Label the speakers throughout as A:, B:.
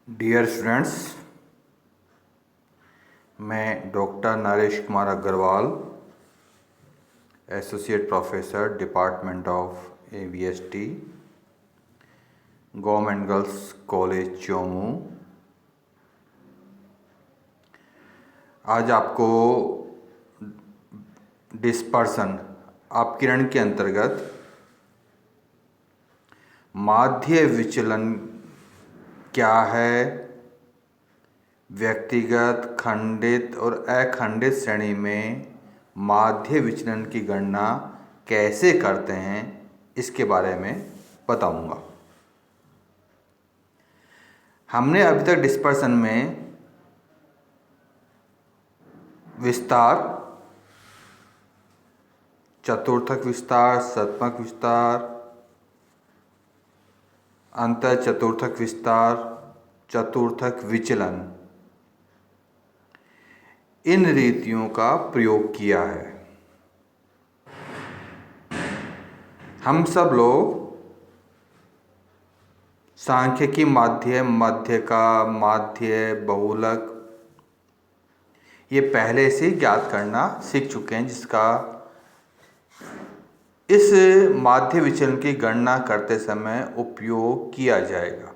A: Dear students, मैं doctor Naresh Kumar Agrawal, associate professor, department of AVST, government girls college Chomu, आज आपको dispersion अपकिरण के अंतर्गत माध्य विचलन क्या है, व्यक्तिगत, खंडित और अखंडित श्रेणी में माध्य विचलन की गणना कैसे करते हैं, इसके बारे में बताऊंगा। हमने अभी तक डिस्पर्सन में विस्तार, चतुर्थक विस्तार, सप्तमक विस्तार, अंतर चतुर्थक विस्तार, चतुर्थक विचलन, इन रीतियों का प्रयोग किया है। हम सब लोग सांख्यिकी माध्य, मध्य का, माध्य, बहुलक ये पहले से ज्ञात करना सीख चुके हैं, जिसका इस माध्य विचलन की गणना करते समय उपयोग किया जाएगा।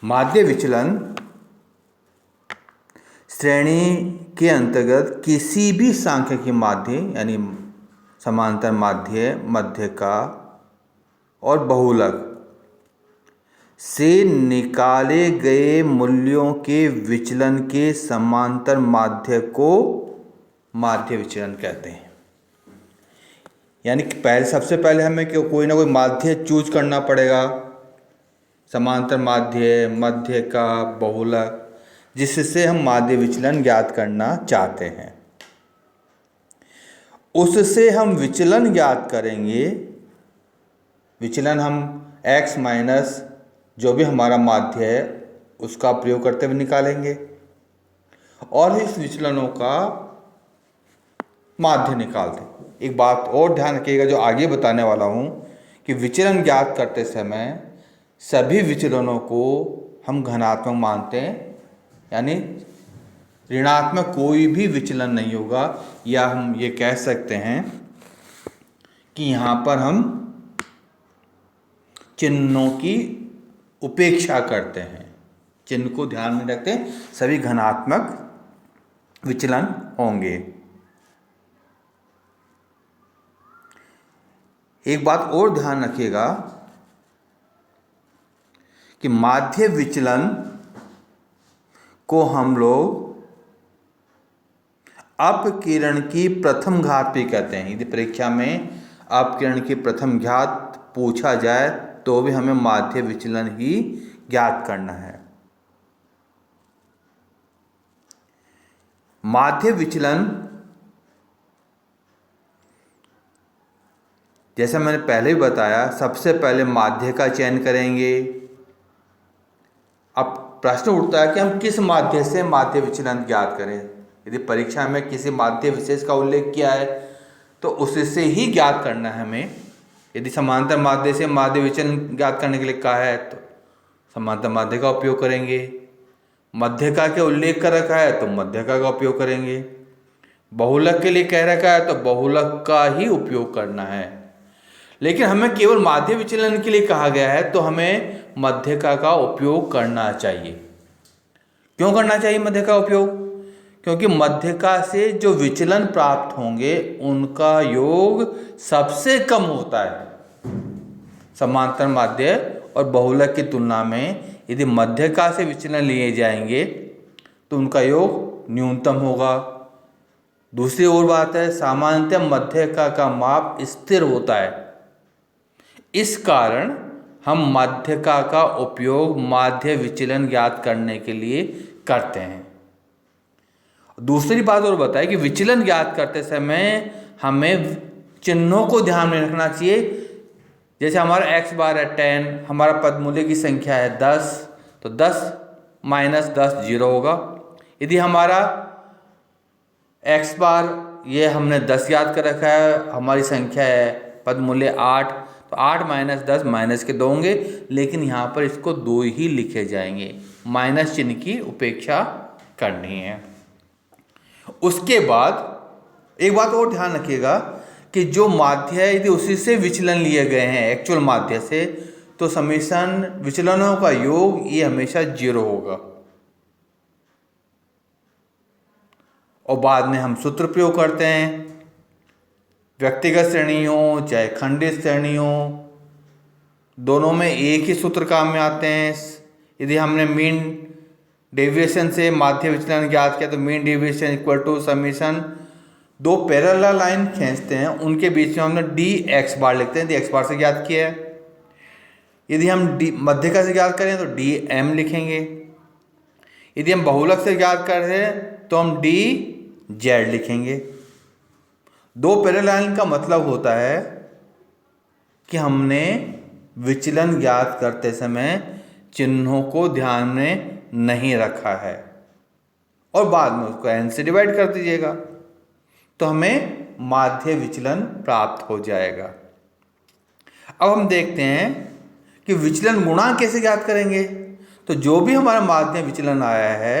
A: माध्य विचलन श्रेणी के अंतर्गत किसी भी सांख्यिकी माध्य यानी समांतर माध्य, मध्य का और बहुलक से निकाले गए मूल्यों के विचलन के समांतर माध्य को माध्य विचलन कहते हैं। यानी कि सबसे पहले हमें कोई ना कोई माध्य चूज करना पड़ेगा, समांतर माध्य, मध्य का, बहुलक, जिससे हम माध्य विचलन ज्ञात करना चाहते हैं। उससे हम विचलन ज्ञात करेंगे। विचलन हम x माइनस जो भी हमारा माध्य है उसका प्रयोग करते हुए निकालेंगे और इस विचलनों का माध्य निकालते। एक बात और ध्यान रखिएगा जो आगे बताने वाला हूँ कि विचलन ज्ञात करते समय सभी विचलनों को हम घनात्मक मानते हैं, यानी ऋणात्मक कोई भी विचलन नहीं होगा, या हम ये कह सकते हैं कि यहाँ पर हम चिन्हों की उपेक्षा करते हैं, चिन्ह को ध्यान में रखते हैं, सभी घनात्मक विचलन होंगे। एक बात और ध्यान रखिएगा कि माध्य विचलन को हम लोग अपकिरण की प्रथम घात भी कहते हैं। यदि परीक्षा में अपकिरण की प्रथम घात पूछा जाए तो भी हमें माध्य विचलन ही ज्ञात करना है। माध्य विचलन जैसा मैंने पहले भी बताया, सबसे पहले माध्य का चयन करेंगे। अब प्रश्न उठता है कि हम किस माध्य से माध्य विचलन ज्ञात करें। यदि परीक्षा में किसी माध्य विशेष का उल्लेख किया है तो उससे ही ज्ञात करना है हमें। यदि समांतर माध्य से माध्य विचलन ज्ञात करने के लिए कहा है तो समांतर माध्य का उपयोग करेंगे। मध्यका के उल्लेख कर रखा है तो मध्यका का उपयोग करेंगे। बहुलक के लिए कह रखा है तो बहुलक का ही उपयोग करना है। लेकिन हमें केवल माध्य विचलन के लिए कहा गया है तो हमें मध्यका का उपयोग करना चाहिए। क्यों करना चाहिए मध्यका उपयोग? क्योंकि मध्यका से जो विचलन प्राप्त होंगे उनका योग सबसे कम होता है। समांतर माध्य और बहुलक की तुलना में यदि मध्यका से विचलन लिए जाएंगे तो उनका योग न्यूनतम होगा। दूसरी ओर बात है, सामान्यतः मध्यका का माप स्थिर होता है। इस कारण हम मध्यका का उपयोग माध्य विचलन ज्ञात करने के लिए करते हैं। दूसरी बात और बताएं कि विचलन ज्ञात करते समय हमें चिन्हों को ध्यान में रखना चाहिए। जैसे हमारा x बार है 10, हमारा पदमूल्य की संख्या है 10, तो 10 माइनस 10 0 होगा। यदि हमारा x बार ये हमने 10 याद कर रखा है, हमारी संख्या है पदमूल्य 8, तो 8 माइनस 10 माइनस के 2 होंगे, लेकिन यहाँ पर इसको 2 ही लिखे जाएंगे, माइनस चिन्ह की उपेक्षा करनी है। उसके बाद एक बात और ध्यान रखिएगा कि जो माध्य है यदि उसी से विचलन लिए गए हैं एक्चुअल माध्य से, तो समेशन विचलनों का योग ये हमेशा 0 होगा। और बाद में हम सूत्र प्रयोग करते हैं, व्यक्तिगत श्रेणी हो चाहे खंडित श्रेणी हो, दोनों में एक ही सूत्र काम में आते हैं। यदि हमने मीन डेविएशन से माध्य विचलन ज्ञात किया तो mean deviation equal to summation 2 parallel line खींचते हैं, उनके बीच में हमने डी एक्स बार लिखते हैं, डी एक्स बार से ज्ञात किया है। यदि हम डी मध्यिका से ज्ञात करें तो डी एम लिखेंगे। यदि हम बहुलक से ज्ञात कर रहे हैं तो हम डी जेड लिखेंगे। 2 पैरेलल लाइन का मतलब होता है कि हमने विचलन ज्ञात करते समय चिन्हों को ध्यान में नहीं रखा है और बाद में उसको n से डिवाइड कर दीजिएगा, तो हमें माध्य विचलन प्राप्त हो जाएगा। अब हम देखते हैं कि विचलन गुणांक कैसे ज्ञात करेंगे। तो जो भी हमारा माध्य विचलन आया है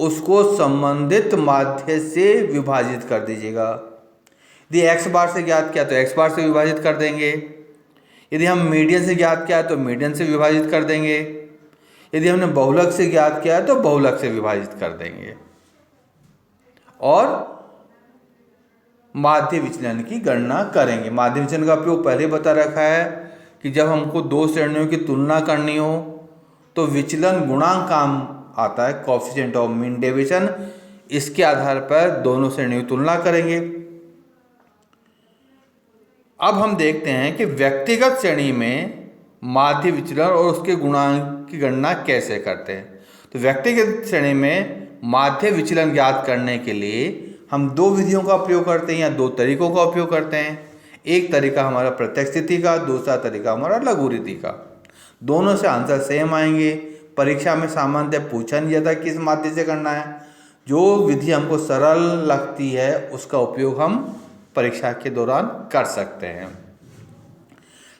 A: उसको संबंधित माध्य से विभाजित कर दीजिएगा। यदि x बार से ज्ञात किया तो x बार से विभाजित कर देंगे। यदि हम मीडियन से ज्ञात किया तो मीडियन से विभाजित कर देंगे। यदि हमने बहुलक से ज्ञात किया तो बहुलक से विभाजित कर देंगे और माध्य विचलन की गणना करेंगे। माध्य विचलन का उपयोग पहले बता रखा है कि जब हमको 2 श्रेणियों की तुलना करनी हो तो विचलन गुणांक काम आता है, कोएफिशिएंट ऑफ मीन डेविएशन। इसके आधार पर दोनों श्रेणियों की तुलना करेंगे। अब हम देखते हैं कि व्यक्तिगत श्रेणी में माध्य विचलन और उसके गुणांक की गणना कैसे करते हैं। तो व्यक्तिगत श्रेणी में माध्य विचलन ज्ञात करने के लिए हम 2 विधियों का प्रयोग करते हैं या 2 तरीकों का उपयोग करते हैं। एक तरीका हमारा प्रत्यक्ष स्थिति का, दूसरा तरीका हमारा लघु रीति का। दोनों से आंसर सेम आएंगे। परीक्षा में सामान्यतः पूछा नहीं जाता किस माध्य से करना है। जो विधि हमको सरल लगती है उसका उपयोग हम परीक्षा के दौरान कर सकते हैं।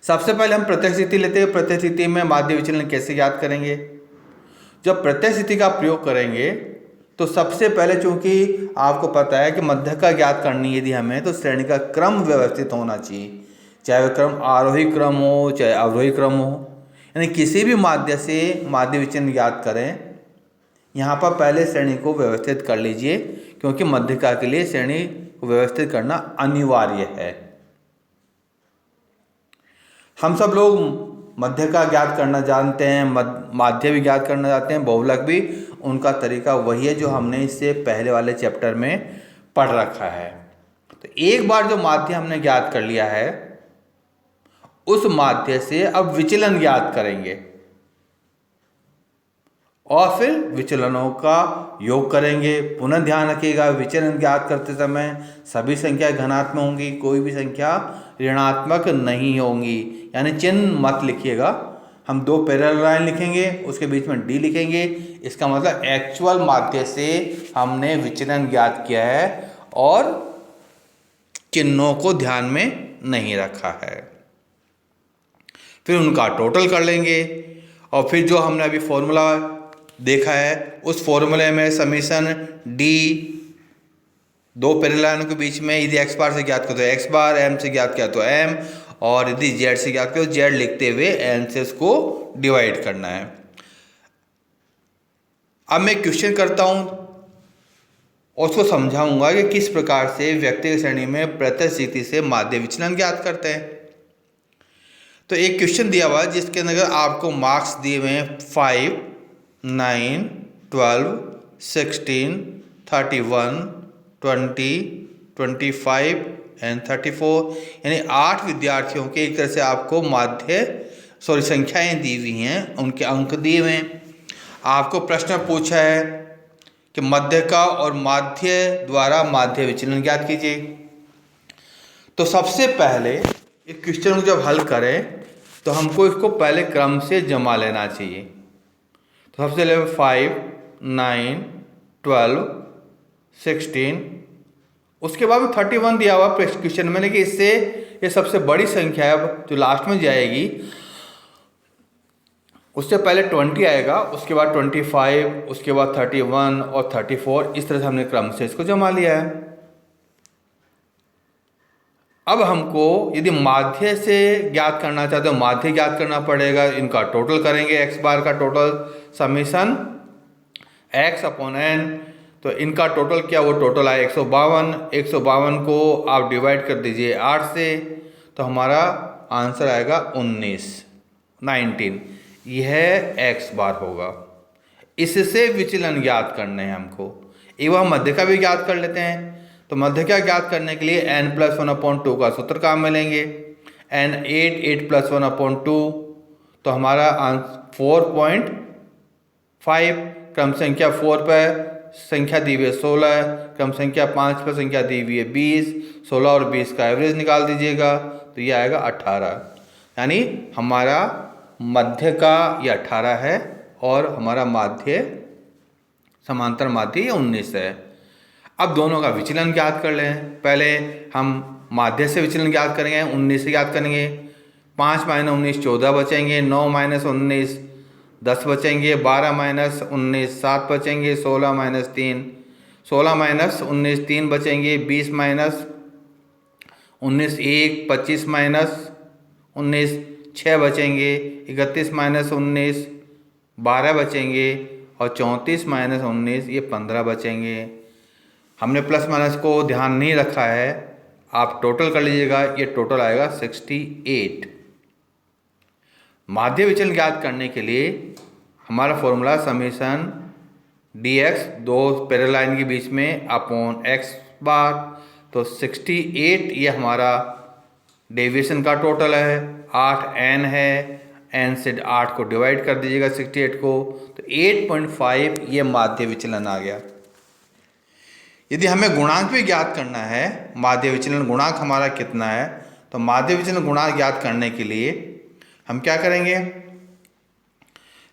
A: सबसे पहले हम प्रत्यक्ष स्थिति लेते हैं। प्रत्यक्ष स्थिति में माध्य विचलन कैसे ज्ञात करेंगे। जब प्रत्यक्ष स्थिति का प्रयोग करेंगे तो सबसे पहले, चूंकि आपको पता है कि मध्यका ज्ञात करनी यदि हमें, तो श्रेणी का क्रम व्यवस्थित होना चाहिए, चाहे वह क्रम आरोही क्रम हो चाहे अवरोही क्रम हो। यानी किसी भी माध्य से माध्य विचलन ज्ञात करें, यहाँ पर पहले श्रेणी को व्यवस्थित कर लीजिए, क्योंकि मध्यका के लिए श्रेणी को व्यवस्थित करना अनिवार्य है। हम सब लोग मध्यका ज्ञात करना जानते हैं, माध्य भी ज्ञात करना जानते हैं, बहुलक भी। उनका तरीका वही है जो हमने इससे पहले वाले चैप्टर में पढ़ रखा है। तो एक बार जो माध्य हमने ज्ञात कर लिया है उस माध्य से अब विचलन ज्ञात करेंगे और फिर विचलनों का योग करेंगे। पुनः ध्यान रखिएगा, विचलन ज्ञात करते समय सभी संख्या धनात्मक होंगी, कोई भी संख्या ऋणात्मक नहीं होंगी। यानी चिन्ह मत लिखिएगा। हम 2 पैरेलल लाइन लिखेंगे, उसके बीच में डी लिखेंगे। इसका मतलब एक्चुअल माध्य से हमने विचलन ज्ञात किया है और चिन्हों को ध्यान में नहीं रखा है। फिर उनका टोटल कर लेंगे और फिर जो हमने अभी फॉर्मूला देखा है उस फॉर्मूले में समीशन डी 2 पैरेलल लाइनों के बीच में यदि एक्स बार से ज्ञात किया तो एक्स बार, एम से ज्ञात किया तो एम, और यदि जेड से ज्ञात किया तो जेड लिखते हुए एन से उसको डिवाइड करना है। अब मैं क्वेश्चन करता हूं और उसको समझाऊंगा कि किस प्रकार से व्यक्तिगत श्रेणी में प्रत्यक्ष स्थिति से माध्य विचलन ज्ञात करते हैं। तो एक क्वेश्चन दिया हुआ है जिसके अंदर आपको मार्क्स दिए हुए हैं 5, 9, 12, 16, 31, 20, 25 एंड 34, यानी 8 विद्यार्थियों के एक तरह से आपको संख्याएं दी हुई हैं, उनके अंक दिए हुए हैं। आपको प्रश्न पूछा है कि मध्यका और माध्य द्वारा माध्य विचलन ज्ञात कीजिए। तो सबसे पहले इस क्वेश्चन को जब हल करें तो हमको इसको पहले क्रम से जमा लेना चाहिए। तो सबसे पहले 5, 9, 12, 16, उसके बाद 31 दिया हुआ क्वेश्चन में, लेकिन इससे ये सबसे बड़ी संख्या है जो लास्ट में जाएगी, उससे पहले 20 आएगा, उसके बाद 25, उसके बाद 31 और 34, इस तरह से हमने क्रम से इसको जमा लिया है। अब हमको यदि माध्य से ज्ञात करना चाहते हो, माध्य ज्ञात करना पड़ेगा। इनका टोटल करेंगे, x बार का total summation x upon n, तो इनका टोटल क्या, वो टोटल आया 152। 152 को आप डिवाइड कर दीजिए 8 से, तो हमारा आंसर आएगा 19। यह x बार होगा। इससे विचलन ज्ञात करने हैं हमको। एक बार मध्य का भी ज्ञात कर लेते हैं। तो मध्य का ज्ञात करने के लिए n+1/2 का सूत्र काम में लेंगे। n 8 +1/2, तो हमारा 4.5। क्रम संख्या 4 पर संख्या दी हुई है 16, क्रम संख्या 5 पर संख्या दी हुई है 20। 16 और 20 का एवरेज निकाल दीजिएगा, तो ये आएगा 18। यानी हमारा मध्य का ये 18 है और हमारा माध्य, समांतर माध्य ये 19 है। अब दोनों का विचलन ज्ञात कर लें। पहले हम माध्य से विचलन ज्ञात करेंगे, 19 से ज्ञात करेंगे। 5 - 19 14 बचेंगे, 9 - 19 10 बचेंगे, 12 - 19 7 बचेंगे, 16 - 3 16 - 19 3 बचेंगे, 20 - 19 1, 25 - 19 6 बचेंगे, 31 - 19 12 बचेंगे और 34 - 19 ये 15 बचेंगे। हमने प्लस माइनस को ध्यान नहीं रखा है, आप टोटल कर लीजिएगा, ये टोटल आएगा 68। माध्य विचलन ज्ञात करने के लिए हमारा फॉर्मूला समीशन dx, दो पैरेलल लाइन के बीच में अपॉन x बार, तो 68 ये हमारा डेविएशन का टोटल है। 8n है, n से 8 को डिवाइड कर दीजिएगा 68 को, तो 8.5 ये माध्य विचलन आ गया। यदि हमें गुणांक भी ज्ञात करना है, माध्य विचलन गुणांक हमारा कितना है, तो माध्य विचलन गुणांक ज्ञात करने के लिए हम क्या करेंगे,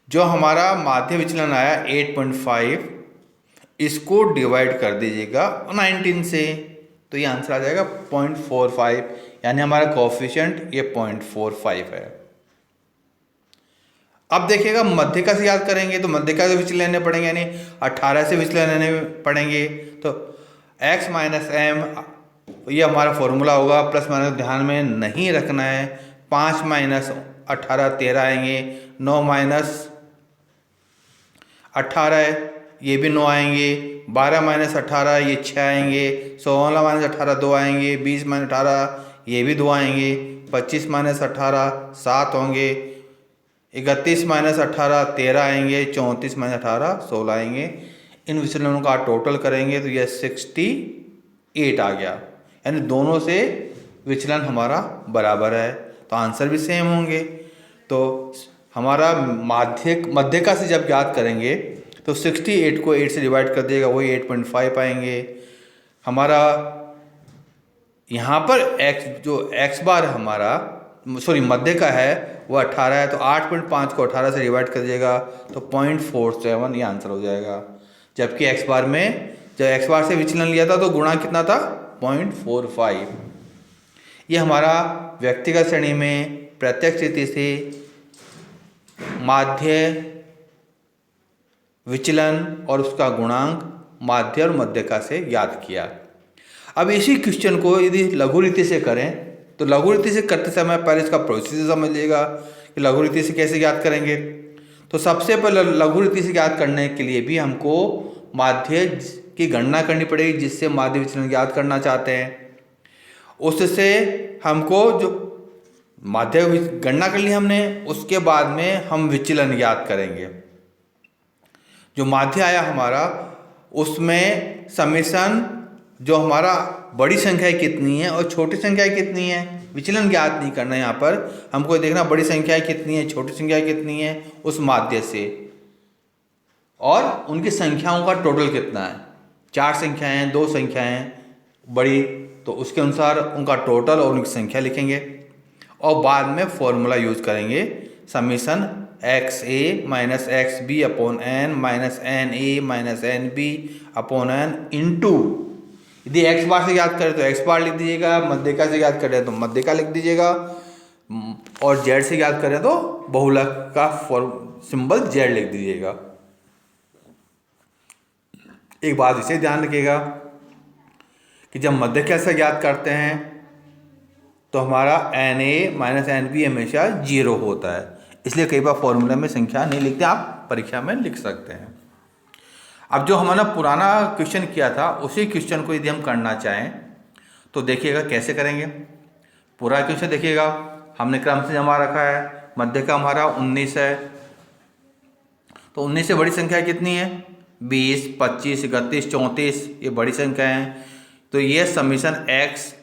A: जो हमारा माध्य विचलन आया 8.5, इसको डिवाइड कर दीजिएगा 19 से, तो ये आंसर आ जाएगा 0.45। यानी हमारा कोएफिशिएंट ये 0.45 है। अब देखिएगा मध्य का से याद करेंगे, तो मध्य का विचलन लेने पड़ेंगे, यानी 18 से विचलन लेने पड़ेंगे। तो x - m ये हमारा फॉर्मूला होगा, प्लस माइनस ध्यान में नहीं रखना है। 5 - 18 13 आएंगे, 9 - 18 ये भी 9 आएंगे, 12 - 18 ये 6 आएंगे, 16 - 18 2 आएंगे, 20 - 18 ये भी 2 आएंगे, 25 - 18 7 होंगे, 31 - 18 13 आएंगे, 34 - 18 16 आएंगे। इन विचलनों का टोटल करेंगे तो यह 68 आ गया। यानी दोनों से विचलन हमारा बराबर है, तो आंसर भी सेम होंगे। तो हमारा मध्य का से जब ज्ञात करेंगे तो 68 को 8 से डिवाइड कर देगा, वही 8.5 आएंगे। हमारा यहाँ पर x, जो x बार हमारा मध्य का है वो 18 है, तो 8.5 को 18 से डिवाइड कर दीजिएगा तो 0.47 ये आंसर हो जाएगा। जबकि x बार में जब x बार से विचलन लिया था तो गुणा कितना था, 0.45। ये हमारा व्यक्तिगत श्रेणी में प्रत्यक्ष रीति से माध्य विचलन और उसका गुणांक माध्य और मध्यका से याद किया। अब इसी क्वेश्चन को यदि लघु रीति से करें तो लघु रीति से करते समय पहले इसका प्रोसीजर समझ लीजिएगा कि लघु रीति से कैसे ज्ञात करेंगे। तो सबसे पहले लघु रीति से ज्ञात करने के लिए भी हमको माध्य की गणना करनी पड़ेगी, जिससे माध्य विचलन ज्ञात करना चाहते हैं। उससे हमको जो माध्य गणना कर ली हमने, उसके बाद में हम विचलन ज्ञात करेंगे। जो माध्य आया हमारा उसमें समीशन जो हमारा बड़ी संख्या कितनी है और छोटी संख्या कितनी है, विचलन ज्ञात नहीं करना है। यहाँ पर हमको देखना बड़ी संख्या कितनी है, छोटी संख्या कितनी है उस माध्य से, और उनकी संख्याओं का टोटल कितना है। 4 संख्याएं हैं, 2 संख्याएं बड़ी, तो उसके अनुसार उनका टोटल और उनकी संख्या लिखेंगे और बाद में फॉर्मूला यूज करेंगे summation XA - XB upon N - NA - NB upon N into यदि एक्स बार से ज्ञात करें तो एक्स बार लिख दीजिएगा, मध्यिका से ज्ञात करें तो मध्यिका लिख दीजिएगा, और जेड से ज्ञात करें तो बहुलक का सिंबल जेड लिख दीजिएगा। एक बात इसे ध्यान रखिएगा कि जब मध्यिका से ज्ञात करते हैं तो हमारा N A minus N B हमेशा 0 होता है, इसलिए कई बार फॉर्मूला में संख्या नहीं लिखते, आप परीक्षा में लिख सकते हैं। अब जो हमारा पुराना क्वेश्चन किया था उसी क्वेश्चन को यदि हम करना चाहें तो देखिएगा कैसे करेंगे। पूरा क्वेश्चन देखिएगा, हमने क्रम से जमा रखा है, मध्यिका हमारा 19 है, तो 19 से बड़ी संख्या कितनी है? 20, 25, 31, 34, ये बड़ी संख्या है, तो ये समीशन x,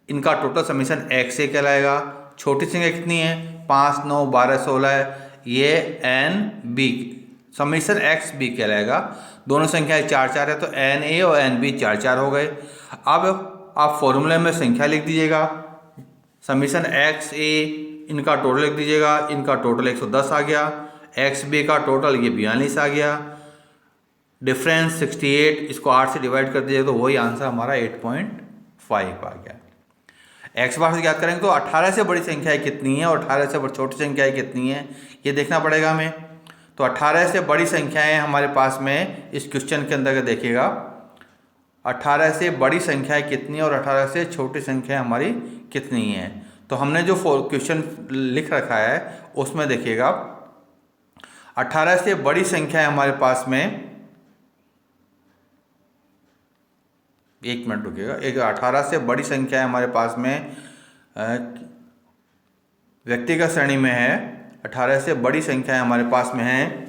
A: इनका टोटल समीशन x से कहलाएगा। छोटी संख्या कितनी है? 5, 9, 12, 16 है, ये N B summation X B कहलाएगा। दोनों संख्याएं 4 4 है, तो एन ए और एन बी 4 4 हो गए। अब आप फॉर्मूले में संख्या लिख दीजिएगा, समीशन एक्स ए इनका टोटल लिख दीजिएगा, इनका टोटल 110 आ गया, एक्स बी का टोटल ये 42 आ गया, डिफरेंस 68, इसको 8 से डिवाइड कर दीजिएगा तो वही आंसर हमारा 8.5 आ गया। एक्स बार से ज्ञात करेंगे तो 18 से बड़ी संख्याएं कितनी है और 18 से छोटी संख्याएं कितनी है ये देखना पड़ेगा हमें। तो 18 से बड़ी संख्याएं हमारे पास में इस क्वेश्चन के अंदर देखिएगा, 18 से बड़ी संख्याएं कितनी है और 18 से छोटी संख्याएं हमारी कितनी है। तो हमने जो क्वेश्चन लिख रखा है उसमें देखिएगा 18 से बड़ी संख्याएं हमारे पास में, एक मिनट रुकिएगा, एक 18 से बड़ी संख्या है हमारे पास में व्यक्तिगत श्रेणी में है, 18 से बड़ी संख्या हमारे पास में है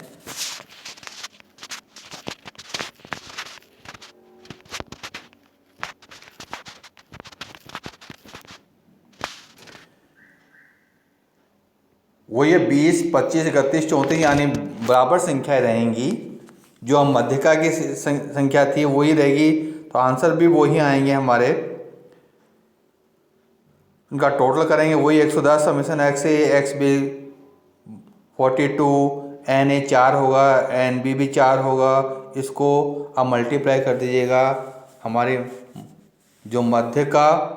A: वो ये 20, 25, 31, 34 यानी बराबर संख्याएं रहेंगी। जो हम मध्यिका की संख्या थी वही रहेगी, तो आंसर भी वही आएंगे हमारे। इनका टोटल करेंगे वही 110, summation X A X B 42, N A 4 होगा, एन बी भी 4 होगा, इसको आप मल्टीप्लाई कर दीजिएगा। हमारे जो मध्य का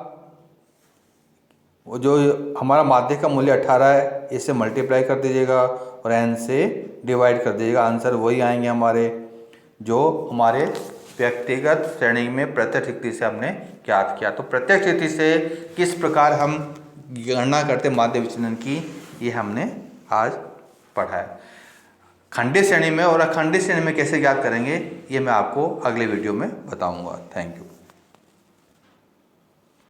A: जो हमारा माध्य का मूल्य 18 है, इसे मल्टीप्लाई कर दीजिएगा और एन से डिवाइड कर दीजिएगा, आंसर वही आएंगे हमारे जो हमारे व्यक्तिगत श्रेणी में प्रत्यक्ष रीति से हमने ज्ञात किया। तो प्रत्यक्ष रीति से किस प्रकार हम गणना करते माध्य विचलन की, ये हमने आज पढ़ा है। खंडित श्रेणी में और अखंडित श्रेणी में कैसे ज्ञात करेंगे ये मैं आपको अगले वीडियो में बताऊंगा। Thank you.